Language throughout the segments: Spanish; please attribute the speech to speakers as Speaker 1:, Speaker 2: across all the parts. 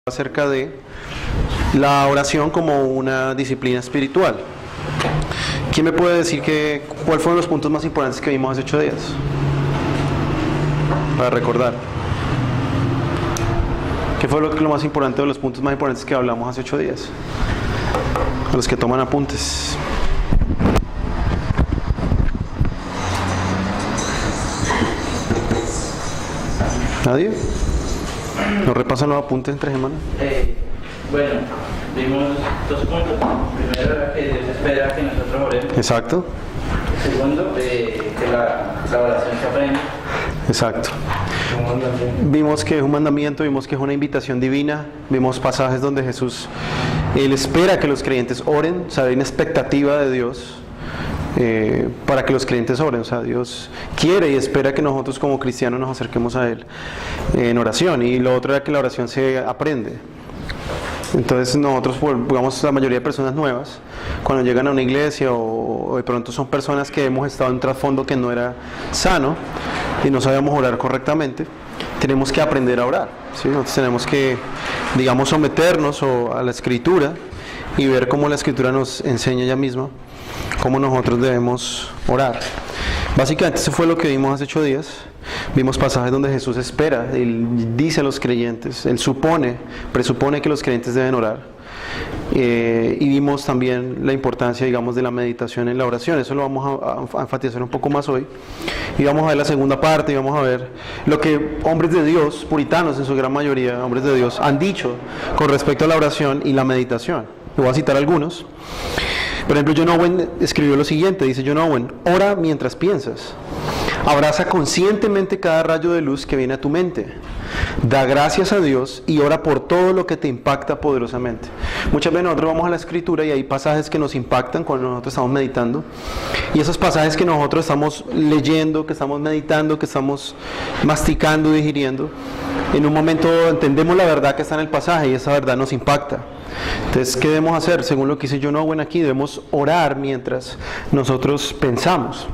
Speaker 1: acerca de la oración como una disciplina espiritual. ¿Quién me puede decir cuáles fueron los puntos más importantes que vimos hace 8 días? Para recordar. ¿Qué fue lo más importante de los puntos más importantes que hablamos hace 8 días? A los que toman apuntes. ¿Nadie? ¿No repasan los apuntes entre semanas?
Speaker 2: Bueno, vimos 2 puntos. Primero era que Dios espera que nosotros oremos.
Speaker 1: Exacto.
Speaker 2: Segundo, que la oración se aprende.
Speaker 1: Exacto. Vimos que es un mandamiento, vimos que es una invitación divina, vimos pasajes donde Jesús, Él espera que los creyentes oren, o sea, hay una expectativa de Dios para que los creyentes oren, o sea, Dios quiere y espera que nosotros como cristianos nos acerquemos a Él en oración, y lo otro era que la oración se aprende. Entonces nosotros, digamos, la mayoría de personas nuevas, cuando llegan a una iglesia o de pronto son personas que hemos estado en un trasfondo que no era sano y no sabíamos orar correctamente, tenemos que aprender a orar, ¿sí? Nosotros tenemos que, digamos, someternos a la Escritura y ver cómo la Escritura nos enseña ella misma cómo nosotros debemos orar. Básicamente eso fue lo que vimos hace 8 días. Vimos pasajes donde Jesús espera, Él dice a los creyentes, Él presupone que los creyentes deben orar. Y vimos también la importancia, digamos, de la meditación en la oración. Eso lo vamos a enfatizar un poco más hoy. Y vamos a ver la segunda parte, y vamos a ver lo que hombres de Dios, puritanos en su gran mayoría, hombres de Dios, han dicho con respecto a la oración y la meditación. Y voy a citar algunos. Por ejemplo, John Owen escribió lo siguiente, dice John Owen: ora mientras piensas. Abraza conscientemente cada rayo de luz que viene a tu mente. Da gracias a Dios y ora por todo lo que te impacta poderosamente. Muchas veces nosotros vamos a la Escritura y hay pasajes que nos impactan cuando nosotros estamos meditando. Y esos pasajes que nosotros estamos leyendo, que estamos meditando, que estamos masticando, digiriendo, en un momento entendemos la verdad que está en el pasaje y esa verdad nos impacta. Entonces, ¿qué debemos hacer? Según lo que dice John Owen aquí, debemos orar mientras nosotros pensamos.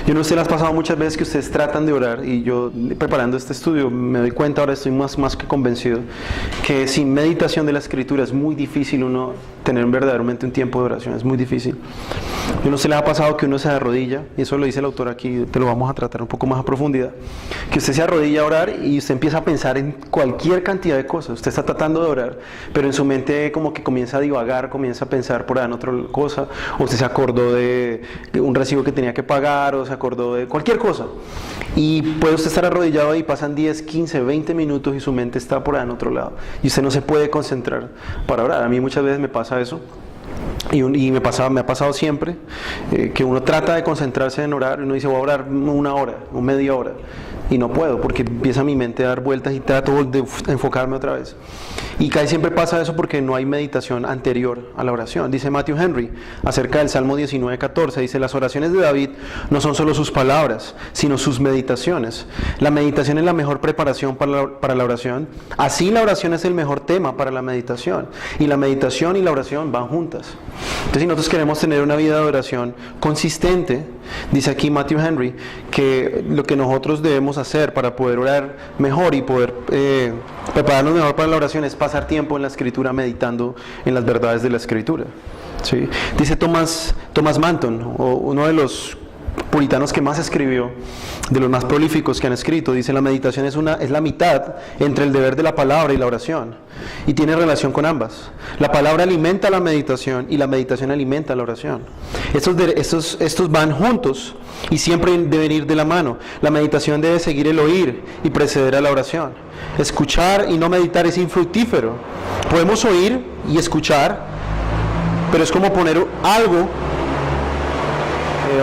Speaker 1: Yo no sé, les ha pasado muchas veces que ustedes tratan de orar, y yo preparando este estudio me doy cuenta, ahora estoy más que convencido, que sin meditación de la Escritura es muy difícil uno tener verdaderamente un tiempo de oración, es muy difícil. Yo no sé, les ha pasado que uno se arrodilla, y eso lo dice el autor aquí, te lo vamos a tratar un poco más a profundidad, que usted se arrodilla a orar y usted empieza a pensar en cualquier cantidad de cosas. Usted está tratando de orar, pero en su mente como que comienza a divagar, comienza a pensar por ahí en otra cosa, o usted se acordó de un recibo que tenía que pagar, o se acordó de cualquier cosa, y puede usted estar arrodillado y pasan 10, 15, 20 minutos y su mente está por ahí en otro lado, y usted no se puede concentrar para orar. A mí muchas veces me pasa eso. Y me ha pasado siempre que uno trata de concentrarse en orar y uno dice voy a orar 1 hora o media hora y no puedo porque empieza mi mente a dar vueltas y trato de enfocarme otra vez. Y casi siempre pasa eso porque no hay meditación anterior a la oración. Dice Matthew Henry acerca del Salmo 19:14, dice: las oraciones de David no son solo sus palabras, sino sus meditaciones. La meditación es la mejor preparación para la oración. Así la oración es el mejor tema para la meditación. Y la meditación y la oración van juntas. Entonces, si nosotros queremos tener una vida de oración consistente, dice aquí Matthew Henry, que lo que nosotros debemos hacer para poder orar mejor y poder prepararnos mejor para la oración es pasar tiempo en la Escritura meditando en las verdades de la Escritura. ¿Sí? Dice Thomas Manton, uno de los puritanos que más escribió, de los más prolíficos que han escrito, dice: la meditación es la mitad entre el deber de la palabra y la oración, y tiene relación con ambas. La palabra alimenta la meditación y la meditación alimenta la oración. Estos van juntos y siempre deben ir de la mano. La meditación debe seguir el oír y preceder a la oración. Escuchar y no meditar es infructífero. Podemos oír y escuchar, pero es como poner algo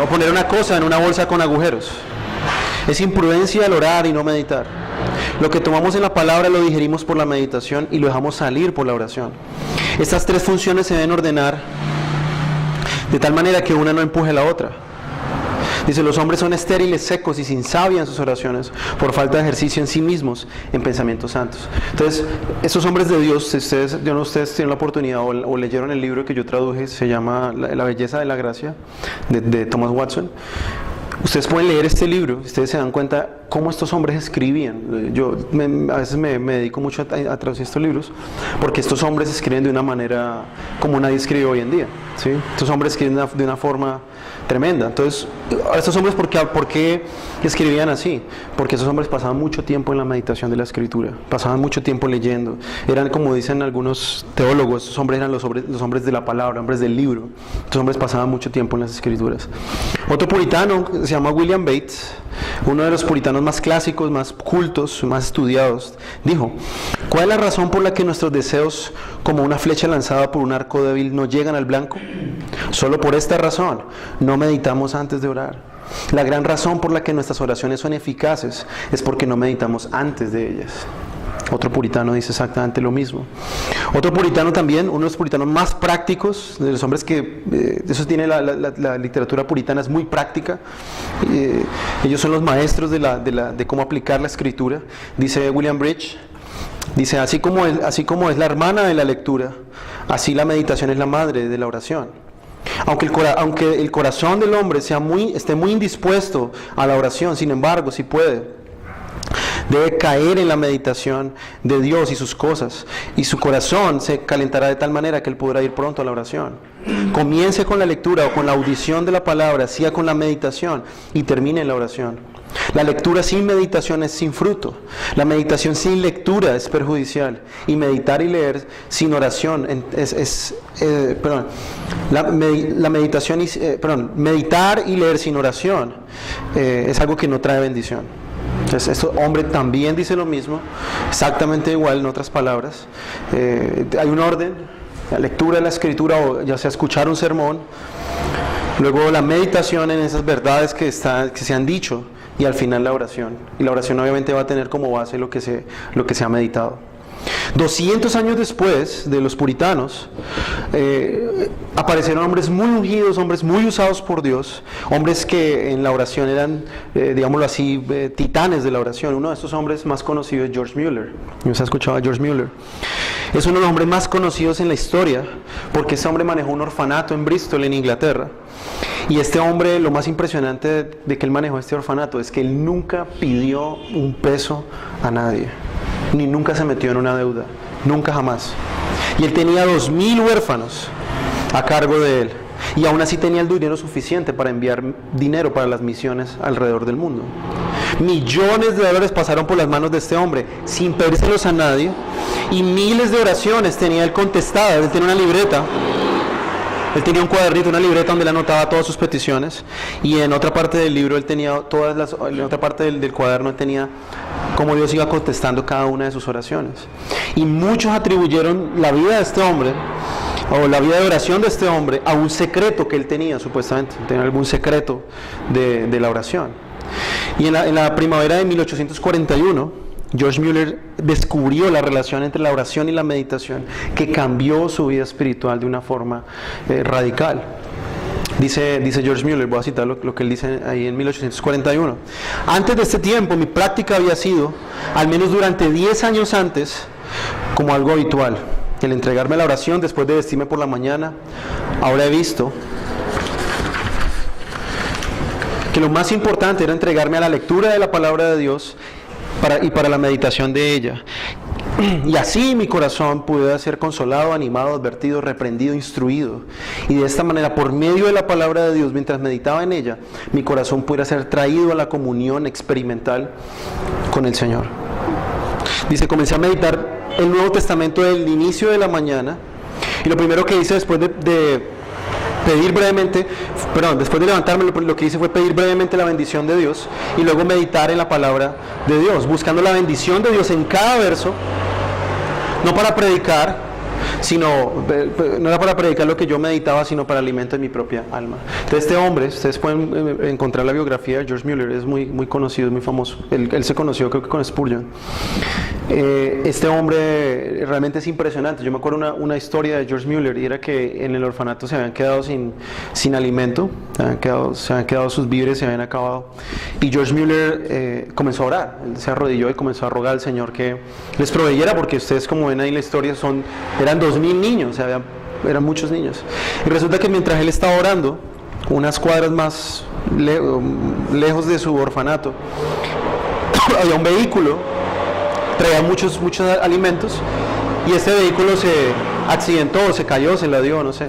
Speaker 1: o poner una cosa en una bolsa con agujeros. Es imprudencia el orar y no meditar. Lo que tomamos en la palabra lo digerimos por la meditación y lo dejamos salir por la oración. Estas 3 funciones se deben ordenar de tal manera que una no empuje a la otra. Dice: los hombres son estériles, secos y sin savia en sus oraciones, por falta de ejercicio en sí mismos, en pensamientos santos. Entonces, esos hombres de Dios, si ustedes tienen la oportunidad o leyeron el libro que yo traduje, se llama La belleza de la gracia, de Thomas Watson. Ustedes pueden leer este libro, ustedes se dan cuenta cómo estos hombres escribían. Yo a veces me dedico mucho a traducir estos libros, porque estos hombres escriben de una manera como nadie escribe hoy en día, ¿sí? Estos hombres escriben de una forma tremenda. Entonces, estos hombres, ¿por qué escribían así? Porque esos hombres pasaban mucho tiempo en la meditación de la Escritura, pasaban mucho tiempo leyendo. Eran, como dicen algunos teólogos, estos hombres eran los hombres de la palabra, hombres del libro. Estos hombres pasaban mucho tiempo en las Escrituras. Otro puritano se llama William Bates, uno de los puritanos más clásicos, más cultos, más estudiados, dijo: ¿cuál es la razón por la que nuestros deseos, como una flecha lanzada por un arco débil, no llegan al blanco? Solo por esta razón, no meditamos antes de orar. La gran razón por la que nuestras oraciones son eficaces es porque no meditamos antes de ellas. Otro puritano dice exactamente lo mismo. Otro puritano también, uno de los puritanos más prácticos, de los hombres que, eso tiene la literatura puritana, es muy práctica. Ellos son los maestros de cómo aplicar la Escritura. Dice William Bridge, dice: así como es la hermana de la lectura, así la meditación es la madre de la oración. Aunque el corazón del hombre esté muy indispuesto a la oración, sin embargo, si puede, debe caer en la meditación de Dios y sus cosas, y su corazón se calentará de tal manera que él podrá ir pronto a la oración. Comience con la lectura o con la audición de la palabra, siga con la meditación y termine en la oración. La lectura sin meditación es sin fruto. La meditación sin lectura es perjudicial. Y meditar y leer sin oración meditar y leer sin oración es algo que no trae bendición. Entonces, este hombre también dice lo mismo, exactamente igual, en otras palabras. Hay un orden: la lectura de la Escritura, o ya sea escuchar un sermón, luego la meditación en esas verdades que se han dicho, y al final la oración. Y la oración obviamente va a tener como base lo que se ha meditado. 200 años después de los puritanos, aparecieron hombres muy ungidos, hombres muy usados por Dios, hombres que en la oración eran, digámoslo así, titanes de la oración. Uno de estos hombres más conocidos es George Mueller. ¿No se ha escuchado a George Mueller? Es uno de los hombres más conocidos en la historia, porque ese hombre manejó un orfanato en Bristol, en Inglaterra. Y este hombre, lo más impresionante de que él manejó este orfanato es que él nunca pidió un peso a nadie, ni nunca se metió en una deuda, nunca, jamás. Y él tenía 2,000 huérfanos a cargo de él, y aún así tenía el dinero suficiente para enviar dinero para las misiones alrededor del mundo. Millones de dólares pasaron por las manos de este hombre sin pedírselos a nadie, y miles de oraciones tenía él contestadas. Él tenía una libreta. Él tenía un cuadernito, una libreta donde él anotaba todas sus peticiones, y en otra parte del libro él tenía en otra parte del cuaderno él tenía cómo Dios iba contestando cada una de sus oraciones. Y muchos atribuyeron la vida de este hombre, o la vida de oración de este hombre, a un secreto que él tenía, supuestamente. Tenía algún secreto de la oración. Y en la primavera de 1841, George Mueller descubrió la relación entre la oración y la meditación, que cambió su vida espiritual de una forma radical. Dice George Mueller, voy a citar lo que él dice ahí en 1841. Antes de este tiempo, mi práctica había sido, al menos durante 10 años antes, como algo habitual, el entregarme a la oración después de vestirme por la mañana. Ahora he visto que lo más importante era entregarme a la lectura de la palabra de Dios para la meditación de ella. Y así mi corazón pudiera ser consolado, animado, advertido, reprendido, instruido. Y de esta manera, por medio de la palabra de Dios, mientras meditaba en ella, mi corazón pudiera ser traído a la comunión experimental con el Señor. Dice: comencé a meditar el Nuevo Testamento del inicio de la mañana, y lo primero que hice después después de levantarme, lo que hice fue pedir brevemente la bendición de Dios, y luego meditar en la palabra de Dios, buscando la bendición de Dios en cada verso, no para predicar, no era para predicar lo que yo meditaba, sino para alimento de mi propia alma. Entonces, este hombre, ustedes pueden encontrar la biografía de George Mueller, es muy, muy conocido, es muy famoso. Él se conoció, creo que con Spurgeon. Este hombre realmente es impresionante. Yo me acuerdo una historia de George Mueller, y era que en el orfanato se habían quedado sin alimento, se habían quedado sus víveres, se habían acabado, y George Mueller comenzó a orar. Él se arrodilló y comenzó a rogar al Señor que les proveyera, porque ustedes, como ven ahí en la historia, eran 2,000 niños, eran muchos niños. Y resulta que mientras él estaba orando, unas cuadras más lejos de su orfanato. Había un vehículo, traía muchos alimentos, y este vehículo se accidentó, se cayó, se la dio, no sé.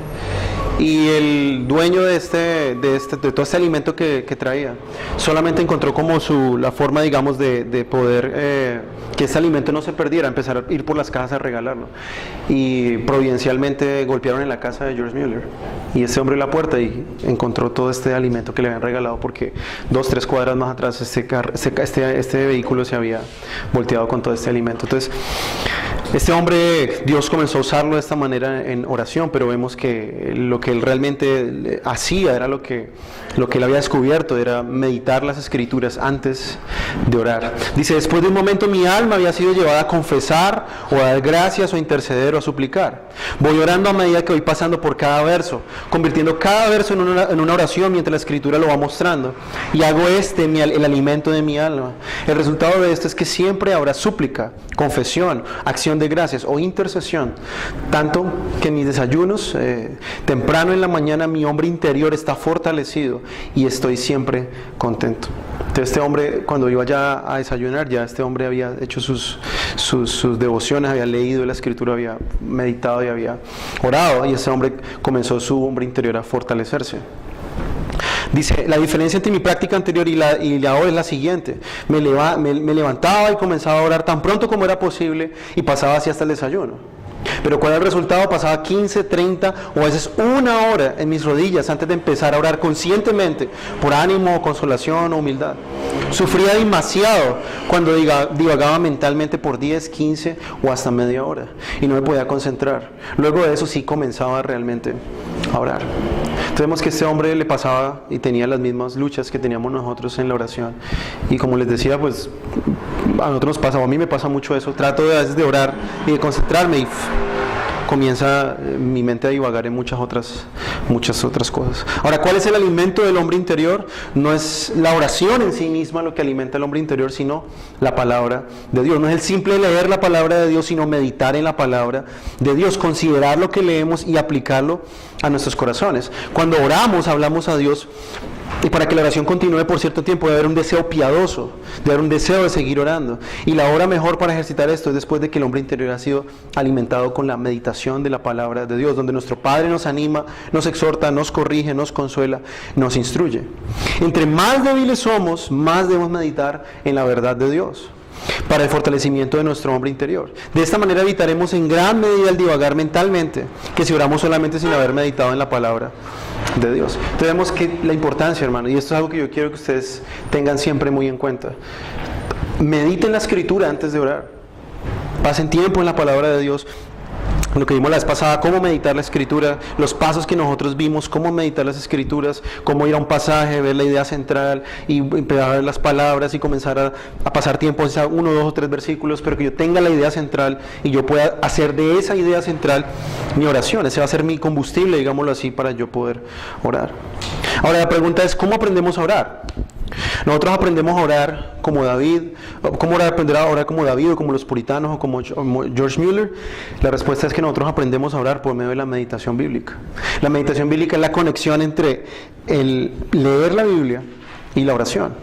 Speaker 1: Y el dueño de todo este alimento que traía, solamente encontró como la forma, digamos, de poder que ese alimento no se perdiera, empezar a ir por las casas a regalarlo. Y providencialmente golpearon en la casa de George Mueller. Y ese hombre abrió la puerta y encontró todo este alimento que le habían regalado, porque 2-3 cuadras más atrás este vehículo se había volteado con todo este alimento. Entonces, este hombre, Dios comenzó a usarlo de esta manera en oración, pero vemos que lo que él realmente hacía era lo que él había descubierto, era meditar las Escrituras antes de orar. Dice, después de un momento mi alma había sido llevada a confesar o a dar gracias o a interceder o a suplicar. Voy orando a medida que voy pasando por cada verso, convirtiendo cada verso en una oración mientras la Escritura lo va mostrando, y hago el alimento de mi alma. El resultado de esto es que siempre habrá súplica, confesión, acción de gracias o intercesión, tanto que en mis desayunos temprano en la mañana mi hombre interior está fortalecido y estoy siempre contento. Entonces este hombre, cuando iba ya a desayunar, ya este hombre había hecho sus devociones, había leído la Escritura, había meditado y había orado, y ese hombre comenzó su hombre interior a fortalecerse. Dice, la diferencia entre mi práctica anterior y la ahora es la siguiente. Me levantaba y comenzaba a orar tan pronto como era posible y pasaba así hasta el desayuno. Pero ¿cuál era el resultado? Pasaba 15, 30 o a veces una hora en mis rodillas antes de empezar a orar conscientemente por ánimo, consolación o humildad. Sufría demasiado cuando divagaba mentalmente por 10, 15 o hasta media hora y no me podía concentrar. Luego de eso sí comenzaba realmente a orar. Entonces vemos que este hombre le pasaba y tenía las mismas luchas que teníamos nosotros en la oración. Y como les decía, pues a nosotros nos pasa, o a mí me pasa mucho eso. Trato a veces de orar y de concentrarme y comienza mi mente a divagar en muchas otras cosas. Ahora, ¿cuál es el alimento del hombre interior? No es la oración en sí misma lo que alimenta al hombre interior, sino la palabra de Dios. No es el simple leer la palabra de Dios, sino meditar en la palabra de Dios, considerar lo que leemos y aplicarlo a nuestros corazones. Cuando oramos, hablamos a Dios. Y para que la oración continúe por cierto tiempo debe haber un deseo piadoso, debe haber un deseo de seguir orando. Y la hora mejor para ejercitar esto es después de que el hombre interior ha sido alimentado con la meditación de la palabra de Dios, donde nuestro Padre nos anima, nos exhorta, nos corrige, nos consuela, nos instruye. Entre más débiles somos, más debemos meditar en la verdad de Dios para el fortalecimiento de nuestro hombre interior. De esta manera evitaremos en gran medida el divagar mentalmente, que si oramos solamente sin haber meditado en la palabra de Dios. Entonces vemos que la importancia, hermano, y esto es algo que yo quiero que ustedes tengan siempre muy en cuenta. Mediten la Escritura antes de orar. Pasen tiempo en la palabra de Dios. Lo que vimos la vez pasada, cómo meditar la Escritura, los pasos que nosotros vimos, cómo meditar las Escrituras, cómo ir a un pasaje, ver la idea central y empezar a ver las palabras y comenzar a pasar tiempo en 1, 2 o 3 versículos, pero que yo tenga la idea central y yo pueda hacer de esa idea central mi oración. Ese va a ser mi combustible, digámoslo así, para yo poder orar. Ahora la pregunta es, ¿cómo aprendemos a orar? Nosotros aprendemos a orar como David. ¿Cómo aprender a orar como David o como los puritanos o como George Mueller? La respuesta es que nosotros aprendemos a orar por medio de la meditación bíblica. La meditación bíblica es la conexión entre el leer la Biblia y la oración.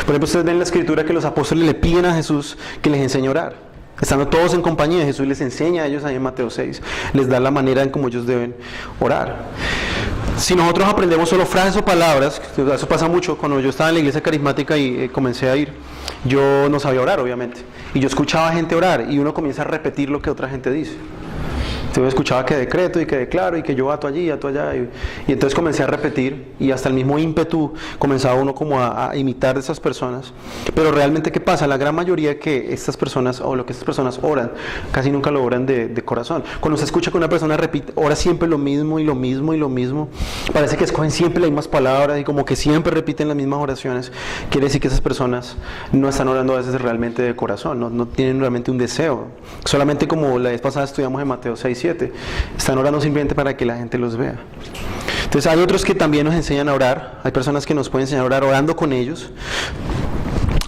Speaker 1: Por ejemplo, ustedes ven en la Escritura que los apóstoles le piden a Jesús que les enseñe a orar. Estando todos en compañía de Jesús, les enseña a ellos ahí en Mateo 6. Les da la manera en cómo ellos deben orar. Si nosotros aprendemos solo frases o palabras, eso pasa mucho. Cuando yo estaba en la iglesia carismática y comencé a ir, yo no sabía orar, obviamente. Y yo escuchaba a gente orar y uno comienza a repetir lo que otra gente dice. Entonces yo escuchaba que decreto y que declaro y que yo ato allí, ato allá. Y entonces comencé a repetir y hasta el mismo ímpetu comenzaba uno como a imitar de esas personas. Pero realmente, ¿qué pasa? La gran mayoría que estas personas, o lo que estas personas oran, casi nunca lo oran de corazón. Cuando se escucha que una persona repite, ora siempre lo mismo y lo mismo y lo mismo, parece que escogen siempre las mismas palabras y como que siempre repiten las mismas oraciones, quiere decir que esas personas no están orando a veces realmente de corazón, no tienen realmente un deseo. Solamente como la vez pasada estudiamos en Mateo 6, 7, están orando simplemente para que la gente los vea. Entonces hay otros que también nos enseñan a orar. Hay personas que nos pueden enseñar a orar orando con ellos.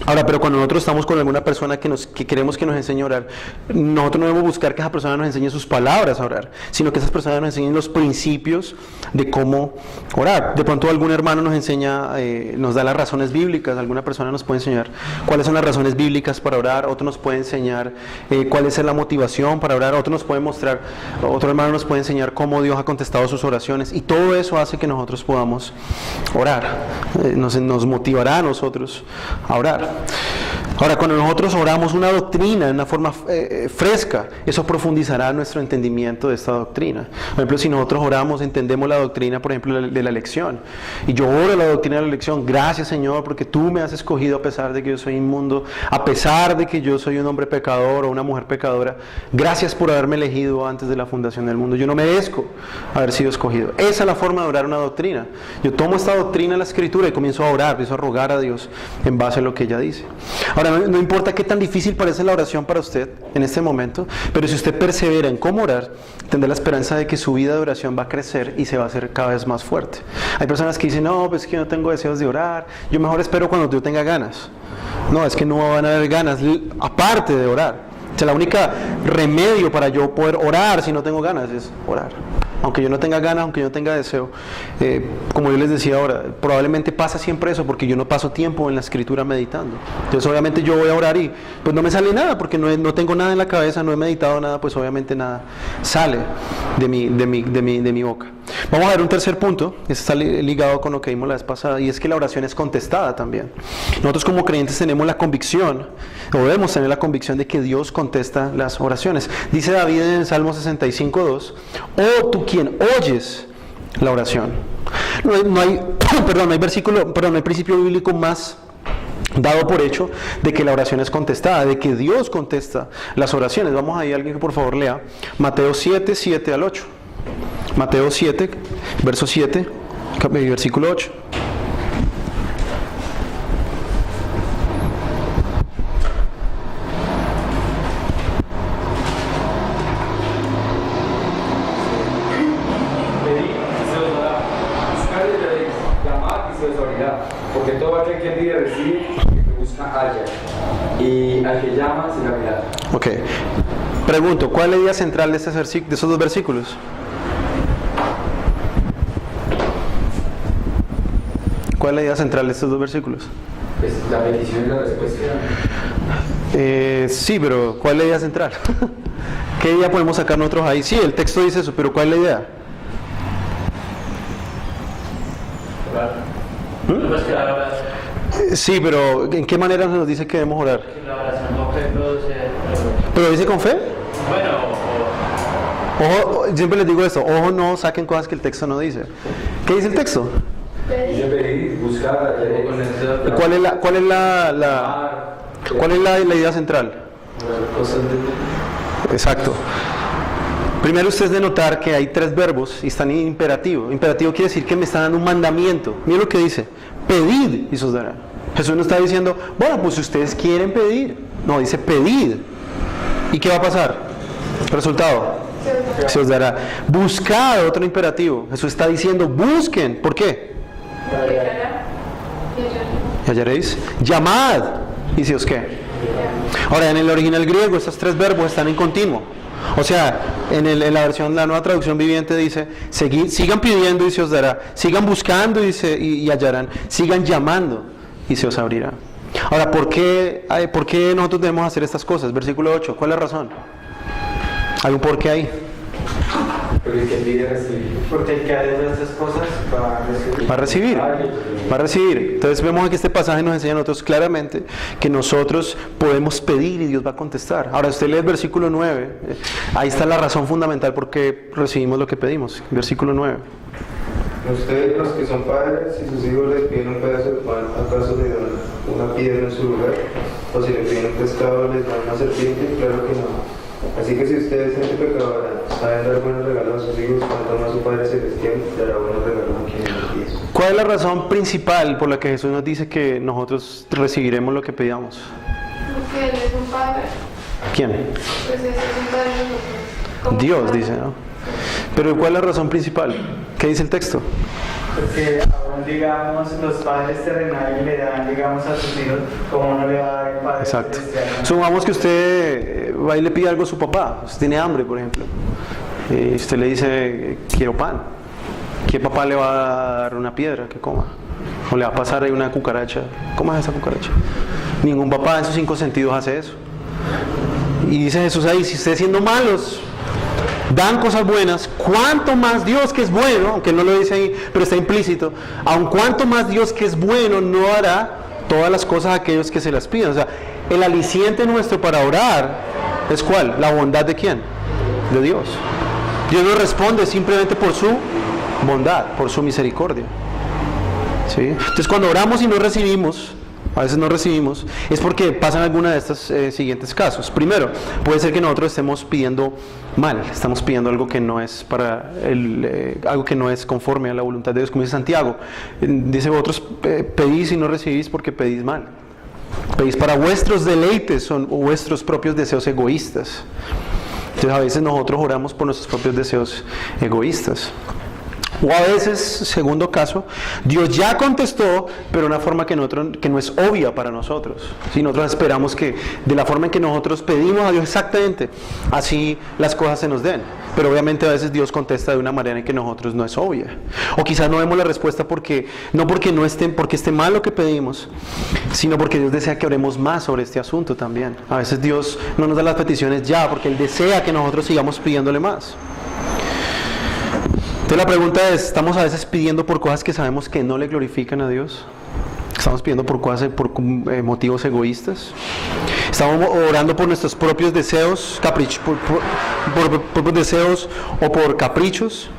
Speaker 1: Ahora, pero cuando nosotros estamos con alguna persona que queremos que nos enseñe a orar, nosotros no debemos buscar que esa persona nos enseñe sus palabras a orar, sino que esas personas nos enseñen los principios de cómo orar. De pronto algún hermano nos enseña, nos da las razones bíblicas, alguna persona nos puede enseñar cuáles son las razones bíblicas para orar, otro nos puede enseñar cuál es la motivación para orar, otro nos puede mostrar, otro hermano nos puede enseñar cómo Dios ha contestado sus oraciones, y todo eso hace que nosotros podamos orar, nos motivará a nosotros a orar. Ahora, cuando nosotros oramos una doctrina en una forma fresca, eso profundizará nuestro entendimiento de esta doctrina. Por ejemplo, si nosotros oramos, entendemos la doctrina, por ejemplo, de la elección. Y yo oro la doctrina de la elección, gracias Señor, porque tú me has escogido a pesar de que yo soy inmundo, a pesar de que yo soy un hombre pecador o una mujer pecadora. Gracias por haberme elegido antes de la fundación del mundo. Yo no merezco haber sido escogido. Esa es la forma de orar una doctrina. Yo tomo esta doctrina de la Escritura y comienzo a orar, empiezo a rogar a Dios en base a lo que ella dice. Ahora, no importa qué tan difícil parece la oración para usted en este momento, pero si usted persevera en cómo orar, tendrá la esperanza de que su vida de oración va a crecer y se va a hacer cada vez más fuerte. Hay personas que dicen, no, pues es que yo no tengo deseos de orar, yo mejor espero cuando yo tenga ganas. No, es que no van a haber ganas, aparte de orar. O sea, la única remedio para yo poder orar si no tengo ganas es orar. Aunque yo no tenga ganas, aunque yo no tenga deseo, como yo les decía ahora, probablemente pasa siempre eso porque yo no paso tiempo en la Escritura meditando. Entonces obviamente yo voy a orar y pues no me sale nada porque no tengo nada en la cabeza, no he meditado nada, pues obviamente nada sale de mi boca. Vamos a ver un tercer punto, que está ligado con lo que vimos la vez pasada, y es que la oración es contestada también. Nosotros como creyentes tenemos la convicción, o debemos tener la convicción de que Dios contesta las oraciones. Dice David en el Salmo 65:2, oh tú quien oyes la oración. No hay principio bíblico más dado por hecho de que la oración es contestada, de que Dios contesta las oraciones. Vamos ahí, alguien que por favor lea Mateo 7, 7 al 8. Mateo 7, verso 7, versículo 8.
Speaker 3: Porque todo aquel que pide recibe, el que busca halla, y al que llama se le abrirá.
Speaker 1: Ok. Pregunto, ¿cuál es la idea central de esos dos versículos? ¿Cuál es la idea central de estos dos versículos?
Speaker 3: Pues la petición y la respuesta.
Speaker 1: Sí, pero ¿cuál es la idea central? ¿Qué idea podemos sacar nosotros ahí? Sí, el texto dice eso, pero ¿cuál es la idea? Sí, pero ¿en qué manera nos dice que debemos orar?
Speaker 2: La oración con fe produce...
Speaker 1: ¿Pero dice con fe?
Speaker 2: Bueno,
Speaker 1: Ojo, siempre les digo esto, ojo, no saquen cosas que el texto no dice. ¿Qué dice el texto?
Speaker 3: Dice pedir, buscar, hallar.
Speaker 1: ¿Cuál es la idea central? Exacto. Primero usted es de notar que hay tres verbos y están en imperativo. Imperativo quiere decir que me están dando un mandamiento. Miren lo que dice, pedid y se os dará. Jesús no está diciendo, bueno, pues si ustedes quieren pedir. No, dice pedid. ¿Y qué va a pasar? Resultado, se os dará. Buscad, otro imperativo. Jesús está diciendo, busquen. ¿Por qué? Y hallaréis. Llamad y se os qué. Ahora, en el original griego estos tres verbos están en continuo. O sea, en la versión, la nueva traducción viviente dice, sigan pidiendo y se os dará, sigan buscando y hallarán, sigan llamando y se os abrirá. Ahora, ¿por qué nosotros debemos hacer estas cosas? Versículo 8, ¿cuál es la razón? Hay un porqué ahí.
Speaker 3: Porque el que pide recibir.
Speaker 4: Porque el que hace estas cosas va a recibir.
Speaker 1: Va a recibir. Entonces vemos que este pasaje nos enseña a nosotros claramente que nosotros podemos pedir y Dios va a contestar. Ahora usted lee el versículo 9, ahí está la razón fundamental por qué recibimos lo que pedimos. Versículo 9.
Speaker 4: Ustedes, los que son padres, si sus hijos les piden un pedazo de pan, ¿acaso le dan una piedra en su lugar? O si le piden un pescado, les dan una serpiente? Claro que no. Así que si ustedes, gente pecadora, saben dar buenos regalos a sus hijos, cuanto más su Padre Celestial dará buenos regalos a quienes los piden.
Speaker 1: ¿Cuál es la razón principal por la que Jesús nos dice que nosotros recibiremos lo que pedamos?
Speaker 5: Porque Él es un Padre.
Speaker 1: ¿Quién?
Speaker 5: Pues ese es un Padre de nosotros.
Speaker 1: Dios dice, ¿no? Pero ¿cuál es la razón principal? ¿Qué dice el texto?
Speaker 6: Porque aún, digamos, los padres terrenales le dan, digamos, a sus hijos como no le va a dar el padre
Speaker 1: Exacto.
Speaker 6: celestial.
Speaker 1: Supongamos que usted va y le pide algo a su papá. Usted tiene hambre, por ejemplo. Y usted le dice, quiero pan. ¿Qué papá le va a dar una piedra que coma? ¿O le va a pasar ahí una cucaracha? ¿Cómo es esa cucaracha? Ningún papá en sus 5 sentidos hace eso. Y dice Jesús ahí, si ustedes siendo malos dan cosas buenas, cuánto más Dios que es bueno, aunque no lo dice ahí, pero está implícito, aun cuánto más Dios que es bueno no hará todas las cosas a aquellos que se las pidan. O sea, el aliciente nuestro para orar es ¿cuál? La bondad de ¿quién? De Dios. Dios nos responde simplemente por su bondad, por su misericordia. ¿Sí? Entonces cuando oramos y no recibimos, a veces no recibimos, es porque pasan alguna de estos siguientes casos. Primero, puede ser que nosotros estemos pidiendo mal, estamos pidiendo algo que no es para algo que no es conforme a la voluntad de Dios, como dice Santiago. Dice vosotros pedís y no recibís porque pedís mal. Pedís para vuestros deleites o vuestros propios deseos egoístas. Entonces a veces nosotros oramos por nuestros propios deseos egoístas. O a veces, segundo caso, Dios ya contestó, pero de una forma que no es obvia para nosotros. Si nosotros esperamos que de la forma en que nosotros pedimos a Dios exactamente, así las cosas se nos den. Pero obviamente a veces Dios contesta de una manera en que nosotros no es obvia. O quizás no vemos la respuesta porque esté mal lo que pedimos, sino porque Dios desea que oremos más sobre este asunto también. A veces Dios no nos da las peticiones ya, porque Él desea que nosotros sigamos pidiéndole más. Entonces la pregunta es, ¿estamos a veces pidiendo por cosas que sabemos que no le glorifican a Dios? ¿Estamos pidiendo por cosas, por motivos egoístas? ¿Estamos orando por nuestros propios deseos, por propios deseos o por caprichos?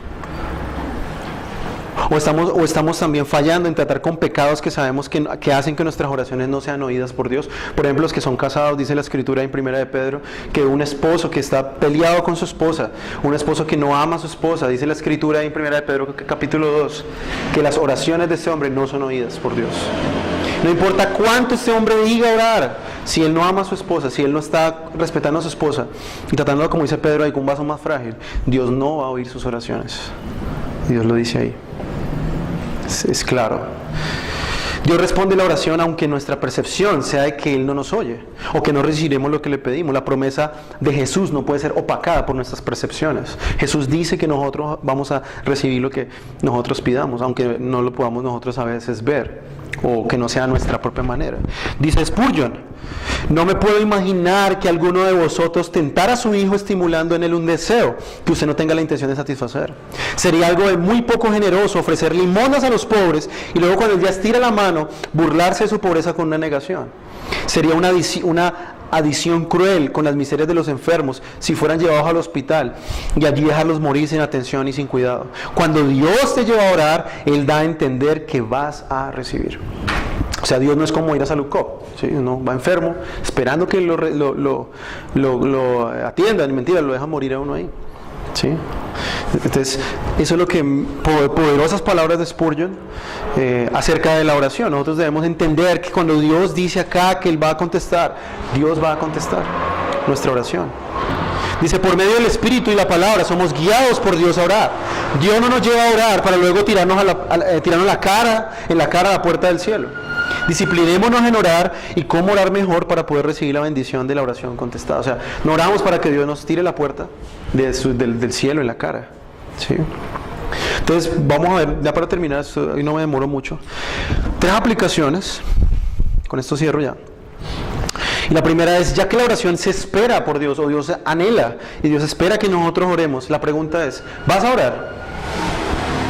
Speaker 1: ¿O estamos también fallando en tratar con pecados que sabemos que hacen que nuestras oraciones no sean oídas por Dios? Por ejemplo, los que son casados, dice la Escritura en 1 de Pedro, que un esposo que está peleado con su esposa, un esposo que no ama a su esposa, dice la Escritura en 1 de Pedro capítulo 2, que las oraciones de este hombre no son oídas por Dios. No importa cuánto este hombre diga orar, si él no ama a su esposa, si él no está respetando a su esposa y tratándola, como dice Pedro, ahí con un vaso más frágil, Dios no va a oír sus oraciones. Dios lo dice ahí. Es claro. Dios responde la oración aunque nuestra percepción sea de que Él no nos oye o que no recibiremos lo que le pedimos. La promesa de Jesús no puede ser opacada por nuestras percepciones. Jesús dice que nosotros vamos a recibir lo que nosotros pidamos, aunque no lo podamos nosotros a veces ver o que no sea nuestra propia manera. Dice Spurgeon, no me puedo imaginar que alguno de vosotros tentara a su hijo estimulando en él un deseo que usted no tenga la intención de satisfacer. Sería algo de muy poco generoso ofrecer limonas a los pobres y luego cuando él ya estira la mano burlarse de su pobreza con una negación. Sería una adición cruel con las miserias de los enfermos si fueran llevados al hospital y allí dejarlos morir sin atención y sin cuidado. Cuando Dios te lleva a orar, Él da a entender que vas a recibir. O sea, Dios no es como ir a Salud Cop, ¿sí? Uno va enfermo esperando que lo atiendan, y mentira, lo dejan morir a uno ahí, ¿sí? Entonces, eso es lo que poderosas palabras de Spurgeon acerca de la oración. Nosotros debemos entender que cuando Dios dice acá que Él va a contestar, Dios va a contestar nuestra oración. Dice, por medio del Espíritu y la palabra somos guiados por Dios a orar. Dios no nos lleva a orar para luego tirarnos en la cara a la puerta del cielo. Disciplinémonos en orar y cómo orar mejor para poder recibir la bendición de la oración contestada. O sea, no oramos para que Dios nos tire la puerta del cielo en la cara, ¿sí? Entonces, vamos a ver, ya para terminar, hoy no me demoro mucho. 3 aplicaciones, con esto cierro ya. Y la primera es, ya que la oración se espera por Dios, o Dios anhela, y Dios espera que nosotros oremos, la pregunta es, ¿vas a orar?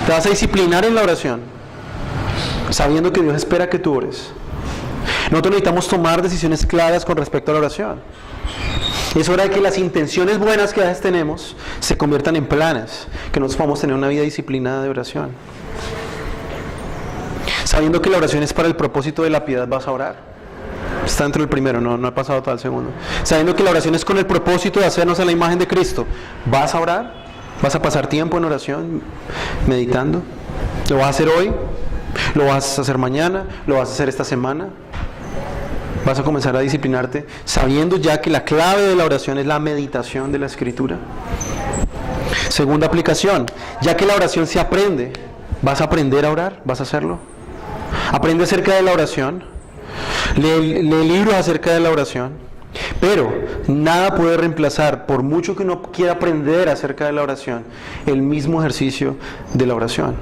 Speaker 1: ¿Te vas a disciplinar en la oración? Sabiendo que Dios espera que tú ores. Nosotros necesitamos tomar decisiones claras con respecto a la oración. Es hora de que las intenciones buenas que a veces tenemos se conviertan en planes, que nosotros podamos tener una vida disciplinada de oración. Sabiendo que la oración es para el propósito de la piedad, vas a orar. Está dentro del primero, no he pasado todo al segundo. Sabiendo que la oración es con el propósito de hacernos a la imagen de Cristo, ¿vas a orar? ¿Vas a pasar tiempo en oración, meditando? ¿Lo vas a hacer hoy? ¿Lo vas a hacer mañana? ¿Lo vas a hacer esta semana? Vas a comenzar a disciplinarte sabiendo ya que la clave de la oración es la meditación de la Escritura. Segunda aplicación, ya que la oración se aprende, ¿vas a aprender a orar? ¿Vas a hacerlo? Aprende acerca de la oración, lee libros acerca de la oración, pero nada puede reemplazar, por mucho que uno quiera aprender acerca de la oración, el mismo ejercicio de la oración.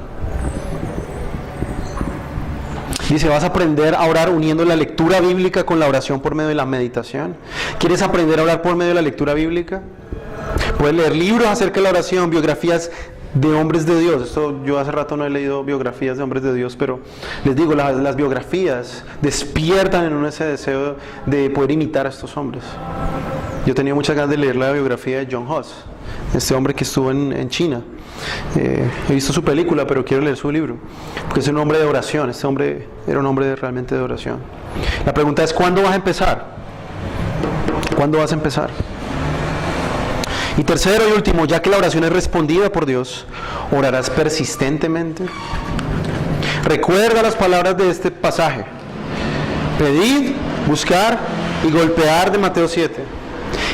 Speaker 1: Dice, vas a aprender a orar uniendo la lectura bíblica con la oración por medio de la meditación. ¿Quieres aprender a orar por medio de la lectura bíblica? Puedes leer libros acerca de la oración, biografías de hombres de Dios. Esto, yo hace rato no he leído biografías de hombres de Dios, pero les digo, las biografías despiertan en uno ese deseo de poder imitar a estos hombres. Yo tenía muchas ganas de leer la biografía de John Huss, este hombre que estuvo en China. He visto su película, pero quiero leer su libro, porque es un hombre de oración. Este hombre era un hombre realmente de oración. La pregunta es, ¿cuándo vas a empezar? ¿Cuándo vas a empezar? Y tercero y último, ya que la oración es respondida por Dios, ¿orarás persistentemente? Recuerda las palabras de este pasaje: pedid, buscar y golpear, de Mateo 7.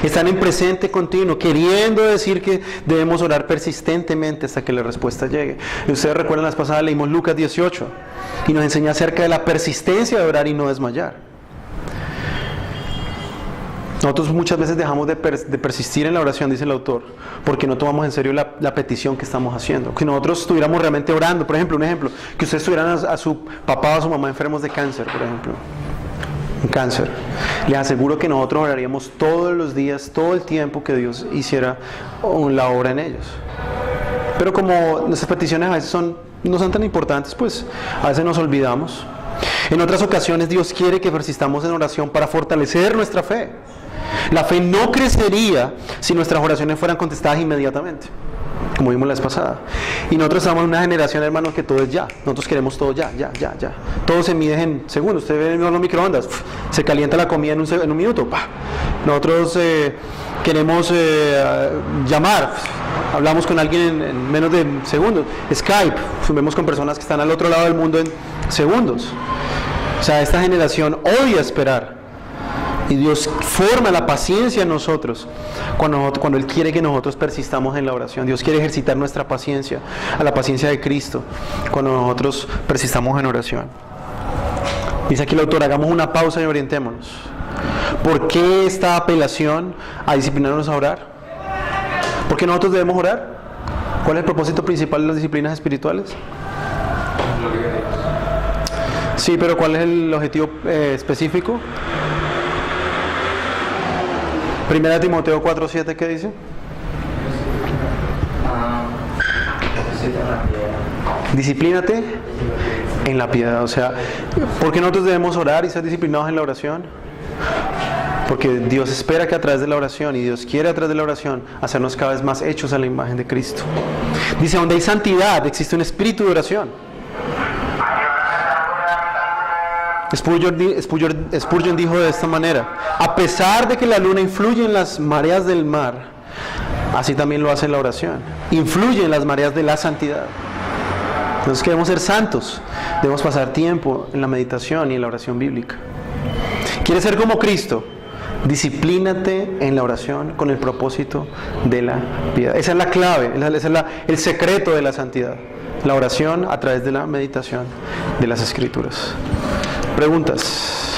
Speaker 1: Están en presente continuo, queriendo decir que debemos orar persistentemente hasta que la respuesta llegue. Y ustedes recuerdan, las pasadas leímos Lucas 18 y nos enseña acerca de la persistencia de orar y no desmayar. Nosotros muchas veces dejamos de persistir en la oración, dice el autor, porque no tomamos en serio la petición que estamos haciendo. Que nosotros estuviéramos realmente orando, por ejemplo, un ejemplo, que ustedes tuvieran a su papá o a su mamá enfermos de cáncer, por ejemplo. Un cáncer. Les aseguro que nosotros oraríamos todos los días, todo el tiempo, que Dios hiciera la obra en ellos. Pero como nuestras peticiones a veces no son tan importantes, pues a veces nos olvidamos. En otras ocasiones Dios quiere que persistamos en oración para fortalecer nuestra fe. La fe no crecería si nuestras oraciones fueran contestadas inmediatamente, como vimos la vez pasada. Y nosotros estamos en una generación, hermanos, que todo es ya. Nosotros queremos todo ya. Todo se mide en segundos. Usted ve en los microondas, se calienta la comida en un minuto. Nosotros queremos llamar, hablamos con alguien en menos de segundos. Skype, vemos con personas que están al otro lado del mundo en segundos. O sea, esta generación odia esperar. Y Dios forma la paciencia en nosotros cuando Él quiere que nosotros persistamos en la oración. Dios quiere ejercitar nuestra paciencia, a la paciencia de Cristo, cuando nosotros persistamos en oración. Dice aquí el autor, hagamos una pausa y orientémonos. ¿Por qué esta apelación a disciplinarnos a orar? ¿Por qué nosotros debemos orar? ¿Cuál es el propósito principal de las disciplinas espirituales? Sí, pero ¿cuál es el objetivo específico? Primera Timoteo 4:7, ¿qué dice? Disciplínate en la piedad. O sea, ¿por qué nosotros debemos orar y ser disciplinados en la oración? Porque Dios espera que a través de la oración, y Dios quiere a través de la oración, hacernos cada vez más hechos a la imagen de Cristo. Dice, donde hay santidad, existe un espíritu de oración. Spurgeon dijo de esta manera: a pesar de que la luna influye en las mareas del mar, así también lo hace la oración, influye en las mareas de la santidad. Entonces, queremos ser santos, debemos pasar tiempo en la meditación y en la oración bíblica. ¿Quieres ser como Cristo? Disciplínate en la oración con el propósito de la piedad. Esa es la clave, ese es el secreto de la santidad, la oración a través de la meditación de las Escrituras. Preguntas.